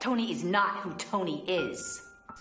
Tony is not who Tony is.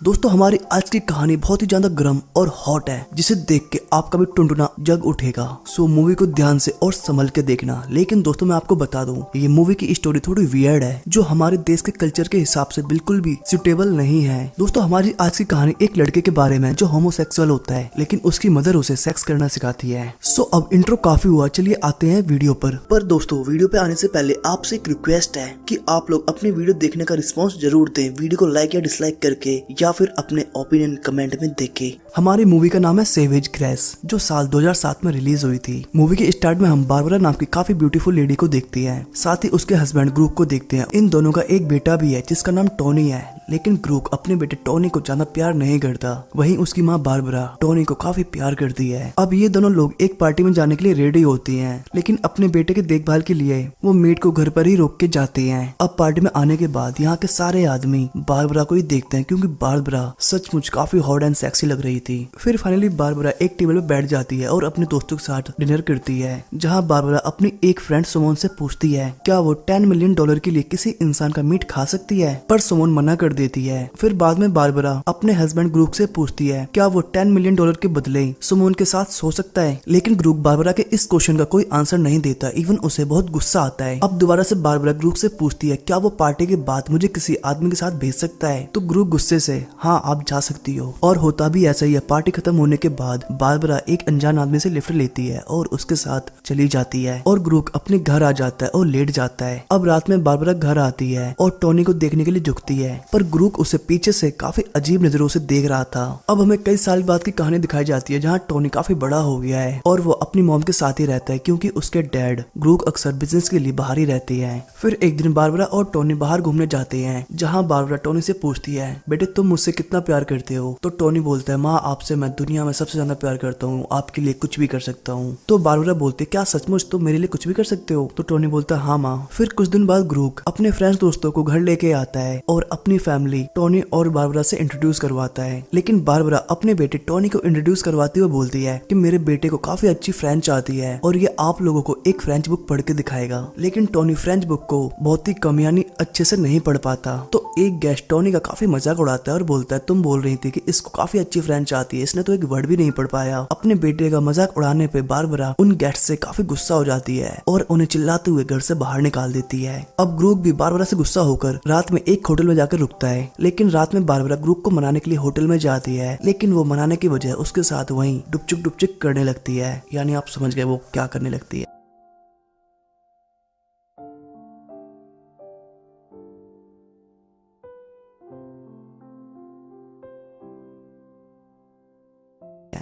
दोस्तों हमारी आज की कहानी बहुत ही ज्यादा गर्म और हॉट है, जिसे देख के आपका भी टुनटुना जग उठेगा। सो मूवी को ध्यान से और संभल के देखना। लेकिन दोस्तों मैं आपको बता दूं, ये मूवी की स्टोरी थोड़ी वियर्ड है, जो हमारे देश के कल्चर के हिसाब से बिल्कुल भी सुटेबल नहीं है। दोस्तों हमारी आज की कहानी एक लड़के के बारे में जो होमोसेक्सुअल होता है, लेकिन उसकी मदर उसे सेक्स करना सिखाती है। सो अब इंट्रो काफी हुआ, चलिए आते हैं वीडियो पर दोस्तों वीडियो पे आने से पहले आपसे एक रिक्वेस्ट है कि आप लोग अपने वीडियो देखने का रिस्पॉन्स जरूर दें, वीडियो को लाइक या डिसलाइक करके, या फिर अपने ओपिनियन कमेंट में देके। हमारी मूवी का नाम है सेवेज ग्रेस, जो साल 2007 में रिलीज हुई थी। मूवी के स्टार्ट में हम बारबरा नाम की काफी ब्यूटीफुल लेडी को देखते हैं, साथ ही उसके हस्बैंड ग्रूक को देखते हैं। इन दोनों का एक बेटा भी है जिसका नाम टोनी है, लेकिन ग्रूक अपने बेटे टोनी को ज्यादा प्यार नहीं करता। वहीं उसकी माँ बारबरा टोनी को काफी प्यार करती है। अब ये दोनों लोग एक पार्टी में जाने के लिए रेडी होती हैं, लेकिन अपने बेटे के देखभाल के लिए वो मेड को घर पर ही रोक के जाते हैं। अब पार्टी में आने के बाद यहाँ के सारे आदमी बारबरा को ही देखते हैं, क्योंकि बारबरा सचमुच काफी हॉट एंड सेक्सी लग रही थी। फिर फाइनली बारबरा एक टेबल पे बैठ जाती है और अपने दोस्तों के साथ डिनर करती है, जहाँ बारबरा अपनी एक फ्रेंड सुमोन से पूछती है क्या वो $10 मिलियन के लिए किसी इंसान का मीट खा सकती है, पर सुमोन मना कर देती है। फिर बाद में बारबरा अपने हस्बैंड ग्रूक से पूछती है क्या वो $10 मिलियन के बदले सुमोन के साथ सो सकता है, लेकिन ग्रूक बारबरा के इस क्वेश्चन का कोई आंसर नहीं देता। इवन उसे बहुत गुस्सा आता है। अब दोबारा से बारबरा ग्रूक से पूछती है क्या वो पार्टी के बाद मुझे किसी आदमी के साथ भेज सकता है, तो ग्रूक गुस्से से हाँ आप जा सकती हो। और होता भी ऐसा ही है। पार्टी खत्म होने के बाद बारबरा एक अनजान आदमी से लिफ्ट लेती है और उसके साथ चली जाती है, और ग्रूक अपने घर आ जाता है और लेट जाता है। अब रात में बारबरा घर आती है और टोनी को देखने के लिए झुकती है, पर ग्रूक उसे पीछे से काफी अजीब नजरों से देख रहा था। अब हमें कई साल बाद की कहानी दिखाई जाती है, जहाँ टोनी काफी बड़ा हो गया है और वो अपनी मॉम के साथ ही रहता है, क्योंकि उसके डैड ग्रूक अक्सर बिजनेस के लिए बाहर ही रहते हैं। फिर एक दिन बारबरा और टोनी बाहर घूमने जाते हैं, जहाँ बारबरा टोनी से पूछती है बेटे तुम मुझसे कितना प्यार करते हो, तो टोनी बोलता है माँ आपसे मैं दुनिया में सबसे ज्यादा प्यार करता हूँ, आपके लिए कुछ भी कर सकता हूँ। तो बारबरा बोलते क्या सचमुच तुम मेरे लिए कुछ भी कर सकते हो, तो टोनी बोलता हाँ माँ। फिर कुछ दिन बाद ग्रूक अपने फ्रेंड्स दोस्तों को घर लेके आता है और अपनी फैमिली टोनी और बारबरा से इंट्रोड्यूस करवाता है। लेकिन बारबरा अपने बेटे टोनी को इंट्रोड्यूस करवाते हुए बोलती है कि मेरे बेटे को काफी अच्छी फ्रेंच आती है और ये आप लोगों को एक फ्रेंच बुक पढ़ के दिखाएगा। लेकिन टोनी फ्रेंच बुक को बहुत ही कम यानी अच्छे से नहीं पढ़ पाता। तो एक गेस्ट टोनी का काफी मजाक उड़ाता है और बोलता है तुम बोल रही थी कि इसको काफी अच्छी फ्रेंच आती है, इसने तो एक वर्ड भी नहीं पढ़ पाया। अपने बेटे का मजाक उड़ाने पे बारबरा उन गेस्ट से काफी गुस्सा हो जाती है और उन्हें चिल्लाते हुए घर से बाहर निकाल देती है। अब ग्रूक भी बारबरा से गुस्सा होकर रात में एक होटल में जाकर रुकता है, लेकिन रात में बारबरा ग्रूक को मनाने के लिए होटल में जाती है, लेकिन वो मनाने की बजाय उसके साथ वहीं डुपचुक करने लगती है। यानी आप समझ गए वो क्या करने लगती है।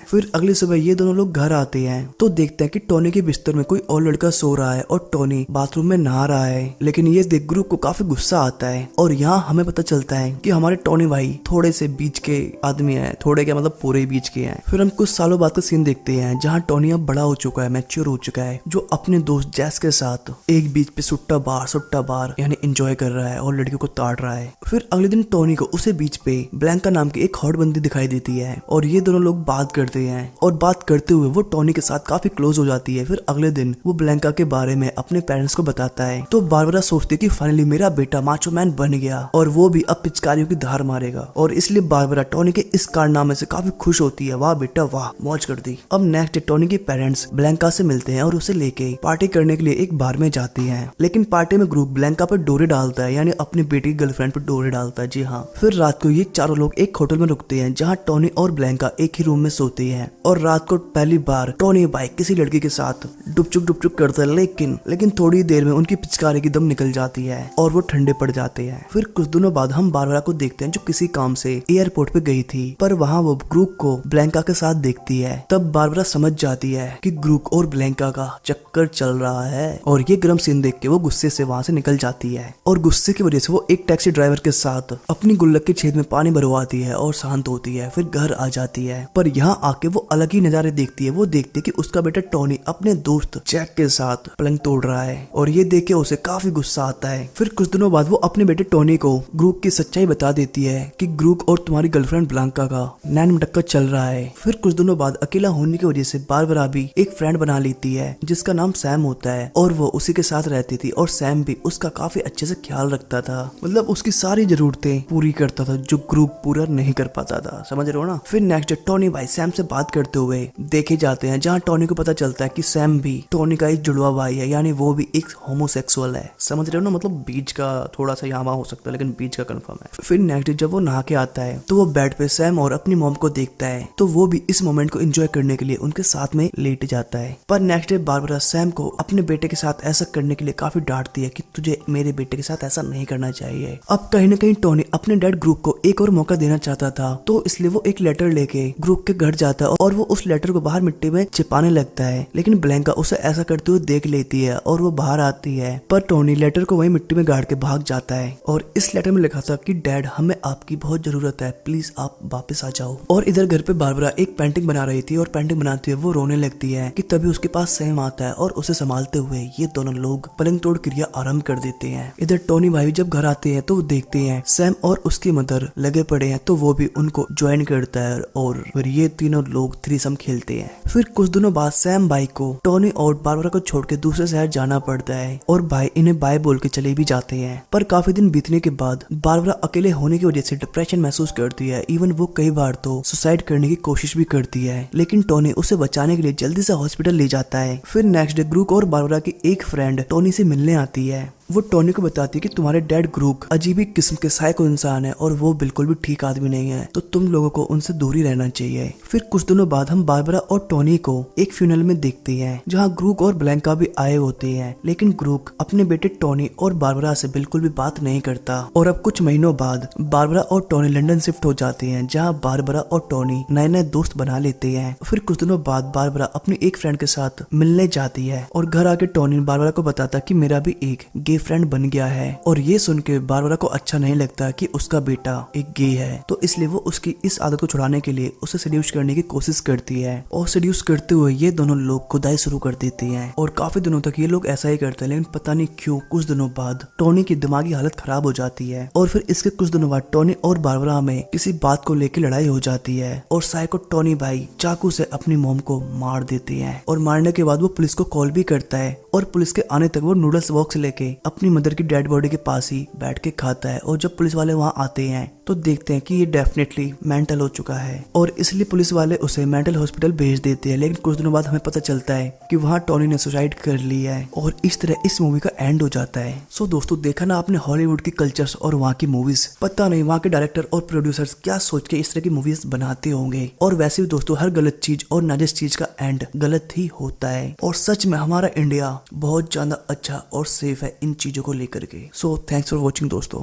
फिर अगली सुबह ये दोनों लोग घर आते हैं तो देखते हैं कि टोनी के बिस्तर में कोई और लड़का सो रहा है और टोनी बाथरूम में नहा रहा है। लेकिन ये देख ग्रूक को काफी गुस्सा आता है, और यहाँ हमें पता चलता है कि हमारे टोनी भाई थोड़े से बीच के आदमी हैं, थोड़े क्या मतलब पूरे बीच के हैं। फिर हम कुछ सालों बाद का सीन देखते हैं, जहाँ टोनी अब बड़ा हो चुका है, मैच्योर हो चुका है, जो अपने दोस्त जैस के साथ एक बीच पे सुट्टा बार यानी एंजॉय कर रहा है और लड़कियों को ताड़ रहा है। फिर अगले दिन टोनी को उसे बीच पे ब्लैंका नाम की एक हॉट बंदी दिखाई देती है, और ये दोनों लोग बात करते हैं, और बात करते हुए वो टोनी के साथ काफी क्लोज हो जाती है। फिर अगले दिन वो ब्लैंका के बारे में अपने पेरेंट्स को बताता है, तो बारबरा सोचती है कि फाइनली मेरा बेटा माचो मैन बन गया और वो भी अब पिचकारियों की धार मारेगा, और इसलिए बारबरा टोनी के इस कारनामे से काफी खुश होती है। वाह बेटा वाह, मौज कर दी। अब नेक्स्ट डे टोनी के पेरेंट्स ब्लैंका से मिलते हैं और उसे लेके पार्टी करने के लिए एक बार में जाती है, लेकिन पार्टी में ग्रुप ब्लैंका पर डोरे डालता है, यानी अपनी बेटी की गर्लफ्रेंड पर डोरे डालता है। जी हाँ। फिर रात को ये चारों लोग एक होटल में रुकते हैं, जहाँ टोनी और ब्लैंका एक ही रूम में सोते हैं, और रात को पहली बार टोनी बाइक किसी लड़की के साथ डुपचुक करता है, लेकिन थोड़ी देर में उनकी पिचकारी की दम निकल जाती है और वो ठंडे पड़ जाते हैं। फिर कुछ दिनों बाद हम बारबरा को देखते हैं, जो किसी काम से एयरपोर्ट पे गई थी, पर वहाँ वो ग्रूक को ब्लैंका के साथ देखती है। तब बारबरा समझ जाती है कि ग्रूक और ब्लैंका का चक्कर चल रहा है, और ये गर्म सीन देख के वो गुस्से से वहाँ से निकल जाती है, और गुस्से की वजह से वो एक टैक्सी ड्राइवर के साथ अपनी गुल्लक के छेद में पानी भरवाती है और शांत होती है। फिर घर आ जाती है, पर यहाँ आके वो अलग ही नजारे देखती है। वो देखती है कि उसका बेटा टोनी अपने दोस्त जैक के साथ पलंग तोड़ रहा है और ये देख के उसे काफी गुस्सा आता है। फिर कुछ दिनों बाद वो अपने बेटे टोनी को ग्रूक की सच्चाई बता देती है कि ग्रूक और तुम्हारी गर्लफ्रेंड ब्लांका का नैन मटक्का चल रहा है। फिर कुछ दिनों बाद अकेला होने की वजह से बारबरा भी एक फ्रेंड बना लेती है जिसका नाम सैम होता है और वो उसी के साथ रहती थी और सैम भी उसका काफी अच्छे से ख्याल रखता था, मतलब उसकी सारी जरूरतें पूरी करता था जो ग्रूक पूरा नहीं कर पाता था, समझ रहे हो ना। फिर नेक्स्ट डे टोनी भाई सैम से बात करते हुए देखे जाते हैं जहाँ टोनी को पता चलता है कि सैम भी टोनी का एक जुड़वा भाई है, यानी वो भी एक होमोसेक्सुअल है, समझ रहे हो ना, मतलब बीच का थोड़ा सा यहाँ हो सकता है लेकिन बीच का कंफर्म है। फिर नेक्स्ट डे जब वो नहा के आता है तो वो बेड पे सैम और अपनी मॉम को देखता है तो वो भी इस मोमेंट को एंजॉय करने के लिए उनके साथ में लेट जाता है। पर नेक्स्ट डे बारबरा सैम को अपने बेटे के साथ ऐसा करने के लिए काफी डांटती है कि तुझे मेरे बेटे के साथ ऐसा नहीं करना चाहिए। अब कहीं ना कहीं टोनी अपने डैड ग्रूक को एक और मौका देना चाहता था तो इसलिए वो एक लेटर लेके ग्रूक के घर जाता है और वो उस लेटर को बाहर मिट्टी में छिपाने लगता है, लेकिन ब्लैंका उसे ऐसा करते हुए देख लेती है और वो बाहर आती है। पर टोनी लेटर को वहीं मिट्टी में गाड़ के भाग जाता है और इस लेटर में लिखा था कि डैड हमें आपकी बहुत जरूरत है, प्लीज आप वापस आ जाओ। और इधर घर पे बारबरा एक पेंटिंग बना रही थी और पेंटिंग बनाते हुए वो रोने लगती है कि तभी उसके पास सैम आता है और उसे संभालते हुए ये दोनों लोग पलंग तोड़ क्रिया आरंभ कर देते हैं। इधर टोनी भाई जब घर आते हैं तो वो देखते हैं सैम और उसकी मदर लगे पड़े हैं तो वो भी उनको ज्वाइन करता है और फिर ये तीनों लोग थ्रीसम खेलते हैं। फिर कुछ दिनों बाद सैम भाई को टोनी और बारबरा को छोड़ के दूसरे शहर जाना पड़ता है और भाई इन्हें बाय बोल के चले भी जाते हैं। पर काफी दिन बीतने के बाद बारबरा अकेले होने की वजह से डिप्रेशन महसूस करती है, इवन वो कई बार तो सुसाइड करने की कोशिश भी करती है, लेकिन टोनी उसे बचाने के लिए जल्दी से हॉस्पिटल ले जाता है। फिर नेक्स्ट डे ग्रूक और बारबरा की एक फ्रेंड टोनी से मिलने आती है। वो टोनी को बताती है कि तुम्हारे डैड ग्रूक अजीब ही किस्म के साइको इंसान है और वो बिल्कुल भी ठीक आदमी नहीं है, तो तुम लोगों को उनसे दूरी रहना चाहिए। फिर कुछ दिनों बाद हम बारबरा और टोनी को एक फ्यूनल में देखते हैं जहाँ ग्रूक और ब्लैंका भी आए होते हैं, लेकिन ग्रूक अपने बेटे टोनी और बारबरा से बिल्कुल भी बात नहीं करता। और अब कुछ महीनों बाद बारबरा और टोनी लंदन शिफ्ट हो जाते हैं जहाँ बारबरा और टोनी नए नए दोस्त बना लेते हैं। फिर कुछ दिनों बाद बारबरा अपनी एक फ्रेंड के साथ मिलने जाती है और घर आके टोनी बारबरा को बताता कि मेरा भी एक गे फ्रेंड बन गया है। और ये सुन के बारबरा को अच्छा नहीं लगता कि उसका बेटा एक गे है, तो इसलिए वो उसकी इस आदत को छुड़ाने के लिए उसे सेड्यूस करने की कोशिश करती है और सेड्यूस करते हुए ये दोनों लोग खुदाई शुरू कर देते हैं और काफी दिनों तक ये लोग ऐसा ही करते हैं, लेकिन पता नहीं क्यों कुछ दिनों बाद टोनी की दिमागी हालत खराब हो जाती है और फिर इसके कुछ दिनों बाद टोनी और बारबरा में किसी बात को लेकर लड़ाई हो जाती है और साइको टोनी भाई चाकू से अपनी मॉम को मार देते हैं और मारने के बाद वो पुलिस को कॉल भी करता है और पुलिस के आने तक वो नूडल्स बॉक्स लेके अपनी मदर की डेड बॉडी के पास ही बैठ के खाता है और जब पुलिस वाले वहाँ आते हैं तो देखते हैं कि ये डेफिनेटली मेंटल हो चुका है और इसलिए पुलिस वाले उसे मेंटल हॉस्पिटल भेज देते हैं। लेकिन कुछ दिनों बाद हमें पता चलता है कि वहाँ टोनी ने सुसाइड कर लिया है और इस तरह इस मूवी का एंड हो जाता है। सो दोस्तों, देखा ना आपने हॉलीवुड की कल्चर्स और वहाँ की मूवीज, पता नहीं वहाँ के डायरेक्टर और प्रोड्यूसर्स क्या सोच के इस तरह की मूवीज बनाते होंगे। और वैसे भी दोस्तों, हर गलत चीज और नाजायज चीज का एंड गलत ही होता है और सच में हमारा इंडिया बहुत ज्यादा अच्छा और सेफ है इन चीजों को लेकर के। सो थैंक्स फॉर वॉचिंग दोस्तों।